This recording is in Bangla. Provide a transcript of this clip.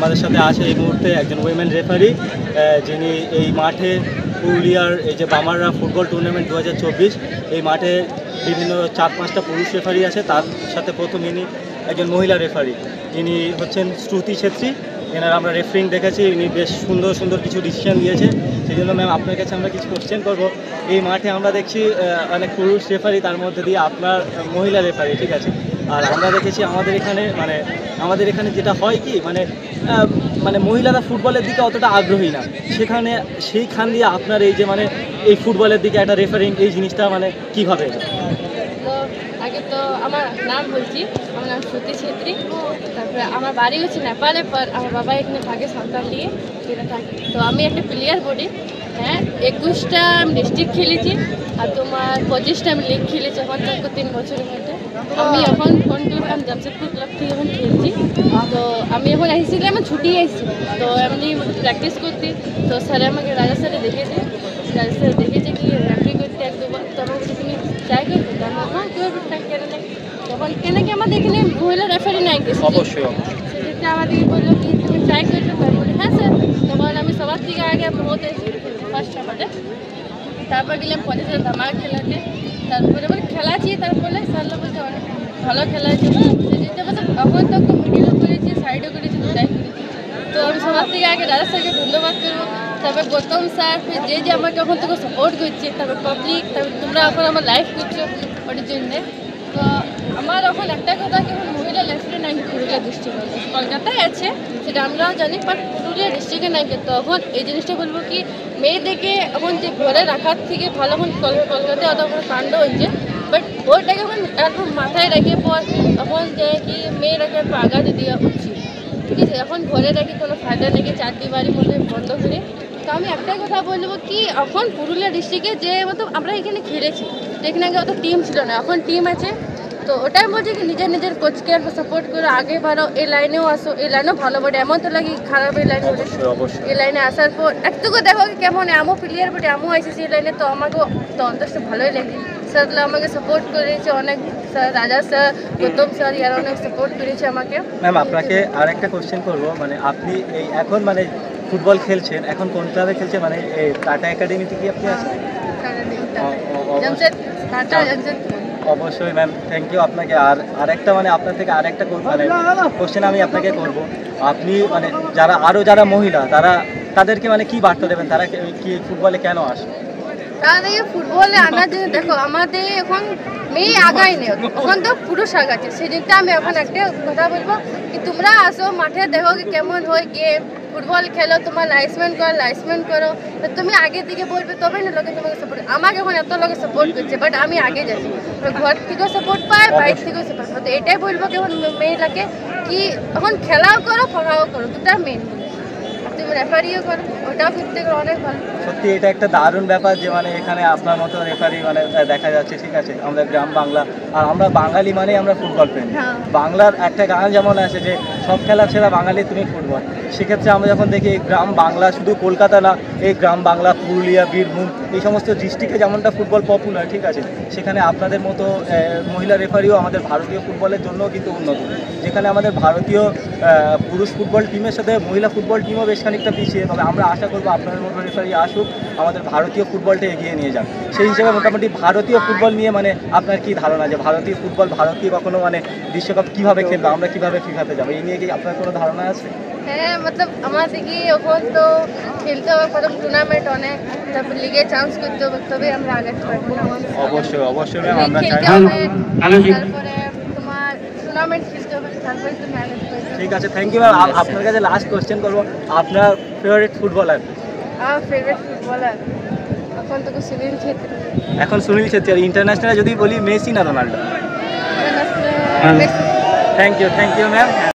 আমাদের সাথে আছে এই মুহূর্তে একজন উইমেন রেফারি, যিনি এই মাঠে পুরুলিয়ার এই যে বামাররা ফুটবল টুর্নামেন্ট 2024 এই মাঠে বিভিন্ন 4-5টা পুরুষ রেফারি আছে, তার সাথে প্রথম ইনি একজন মহিলা রেফারি, ইনি হচ্ছেন শ্রুতি ছেত্রী। এনার আমরা রেফারিং দেখেছি, ইনি বেশ সুন্দর সুন্দর কিছু ডিসিশন নিয়েছে। সেই জন্য ম্যাম আপনার কাছে আমরা কিছু কোশ্চেন করবো। এই মাঠে আমরা দেখছি অনেক পুরুষ রেফারি, তার মধ্যে দিয়ে আপনার মহিলা রেফারি, ঠিক আছে। আর আমরা দেখেছি আমাদের এখানে যেটা হয় কি মানে মহিলারা ফুটবলের দিকে অতটা আগ্রহী না, সেইখান দিয়ে আপনার এই যে এই ফুটবলের দিকে একটা রেফারিং এই জিনিসটা কীভাবে? তো আগে তো আমার নাম বলছি, আমার নাম শ্রুতি ছেত্রী। তারপরে আমার বাড়ি হচ্ছে নেপালে, পর আমার বাবা এখানে থাকে সাঁওতাল নিয়ে এখানে থাকে। তো আমি একটা প্লেয়ার বলি, হ্যাঁ 21টা ডিস্ট্রিক্ট খেলেছি, আর তোমার 25টা আমি লিগ খেলেছি এখন তক 3 বছরের মধ্যে। আমি এখন আমি জামশেদপুর ক্লাব থেকে এখন খেলছি। তো আমি এখন এসেছিলাম, আমি ছুটি এসেছি, তো এমনি প্র্যাকটিস করতে। তো স্যার আমাকে রাজা স্যারে দেখেছে কি রেফারি করতে 1-2 বার। তো আমাকে বলছে তুমি ট্রাই করবে? তো আমার হ্যাঁ কীভাবে ট্রাই করে নেই। তখন কেন কি আমাদের এখানে মহিলা রেফারি নাই কিছু, অবশ্যই সেটা আমাদেরকে বললো কি তুমি ট্রাই করবে? তার বলে হ্যাঁ স্যার। তখন আমি সবার থেকে আগে হতে ফার্স্ট আমাদের, তারপর গেলাম কলেজের ধামাকা খেলাতে। তারপরে খেলাছি, তারপরে স্যাররা বলছে অনেক ভালো খেলা আছে। সেটা এখন তো মিডিলও করেছি, সাইডও করেছি, দুটাই করেছি। তো আমি সবার থেকে আগে রাজা স্যারকে ধন্যবাদ করবো, তারপর গৌতম স্যার, যে আমাকে এখন থেকে সাপোর্ট করছে, তারপর পাবলিক, তারপর তোমরা এখন আমার লাইফ করছো ওটার জন্যে। তো আমার এখন একটা কথা কি মহিলা রেফারি নাই পুরুলিয়া ডিস্ট্রিক্টে, কলকাতায় আছে সেটা আমরাও জানি, বাট পুরুলিয়া ডিস্ট্রিক্টে নাই। তো এখন এই জিনিসটা বলবো কি মেয়েদেরকে এখন যে ঘরে রাখার থেকে ভালো, এখন কলকাতায় অত বড় কাণ্ড হচ্ছে, বাট ওইটাকে এখন মাথায় রেখে পর এখন যে কি মেয়েরাকে একটু আঘাত দেওয়া উচিত, ঠিক আছে। এখন ঘরে রেখে কোনো ফায়দা নেই, চাকরি বাড়ির মধ্যে বন্ধ করে। তো আমি একটাই কথা বলবো কি এখন পুরুলিয়া ডিস্ট্রিক্টে যে আমরা এখানে খেলেছি, এখানে আগে অত টিম ছিল না, এখন টিম আছে। তো ওটাই বলছি কি নিজের কোচকে সাপোর্ট করে আগে বাড়ো, এই লাইনেও আসো, এই লাইনেও ভালো বটে, এমন তো লাগে খারাপ এই লাইনে। এই লাইনে আসার পর একটুকু দেখো কেমন এমন প্লেয়ার বটে, এমন আইসিসি এই লাইনে। তো আমাকেও তো অন্তত ভালোই লাগে, স্যাররা আমাকে সাপোর্ট করেছে অনেক, স্যার রাজা স্যার, গৌতম স্যার, এরা অনেক সাপোর্ট করেছে আমাকে। ম্যাম আপনাকে আর একটা কোশ্চেন করবো, আপনি এই এখন ফুটবল খেলছেন, এখন কোন ক্লাবে খেলছেন? এই টাটা একাডেমিতে কি আপনি আছেন? অবশ্যই ম্যাম, থ্যাংক ইউ আপনাকে। আর একটা আপনার থেকে আরেকটা কোশ্চেন আমি আপনাকে করব। আপনি যারা মহিলা তাদেরকে কি বার্তা দেবেন? তারা কি ফুটবলে কেন আসে? তাদের ফুটবলে আনার জন্য দেখো আমাদের এখন মেয়ে আগাই নেই, এখন তো পুরুষ আগাচ্ছে। সেই জন্য আমি এখন একটা কথা বলবো কি তোমরা আসো মাঠে, দেখো কি কেমন হয় গেম, ফুটবল খেলো, তোমার লাইসমেন্ট করো। তুমি আগে দিকে বলবে তবে না লোকে তোমাকে সাপোর্ট। আমাকে এখন এত লোকে সাপোর্ট করছে, বাট আমি আগে যাচ্ছি, ঘর থেকেও সাপোর্ট পাই, বাইক থেকেও সাপোর্ট পাই। তো এটাই বলবো কি এখন মেয়েটাকে কি এখন খেলাও করো, পড়াও করো, দুটা মেন। তুমি রেফারিও করো, ওটাও করতে করো, অনেক ভালো। সত্যি এটা একটা দারুণ ব্যাপার যে এখানে আপনার মতো রেফারি দেখা যাচ্ছে, ঠিক আছে। আমরা গ্রাম বাংলা, আর আমরা বাঙালি আমরা ফুটবল প্রেমী। বাংলার একটা গান যেমন আছে যে সব খেলা ছেড়া বাঙালি তুমি ফুটবল। সেক্ষেত্রে আমরা যখন দেখি এই গ্রাম বাংলা, শুধু কলকাতা না, এই গ্রাম বাংলা, পুরুলিয়া, বীরভূম, এই সমস্ত ডিস্ট্রিক্টে যেমনটা ফুটবল পপুলার, ঠিক আছে, সেখানে আপনাদের মতো মহিলা রেফারিও আমাদের ভারতীয় ফুটবলের জন্য কিন্তু উন্নত। যেখানে আমাদের ভারতীয় পুরুষ ফুটবল টিমের সাথে মহিলা ফুটবল টিমও বেশ খানিকটা পিছিয়ে, তবে আমরা আশা করবো আপনাদের মতো রেফারি আসুক, আমাদের ভারতীয় ফুটবলটা এগিয়ে নিয়ে যাক। সেই হিসেবে মোটামুটি ভারতীয় ফুটবল নিয়ে আপনার কি ধারণা যে ভারতীয় ফুটবল ভারতীয় কখনো বিশ্বকাপ কীভাবে খেলবে, আমরা কীভাবে ফিফাতে যাবো, এই নিয়ে কি আপনার কোনো ধারণা আছে? হ্যাঁ আমাদের কি এখন তো খেলতে হবে, প্রথম টুর্নামেন্ট অনেক, তারপর লিগে চান্স করতে হবে, তবে আমরা আগাতে পারবো। অবশ্যই ম্যাম, আমরা চাই। তারপরে তোমার টুর্নামেন্ট খেলতে হবে, তারপরে তুমি আগাতে পারবে। ঠিক আছে, থ্যাংক ইউ ম্যাম। আপনার কাছে লাস্ট কোশ্চেন করবো, আপনার ফেভারিট ফুটবলার? আমার ফেভারিট ফুটবলার এখন তো সুনীল ছেত্রী। এখন সুনীল ছেত্রী। আর ইন্টারন্যাশনাল যদি বলি মেসি না Ronaldo? International Messi. Thank you ma'am.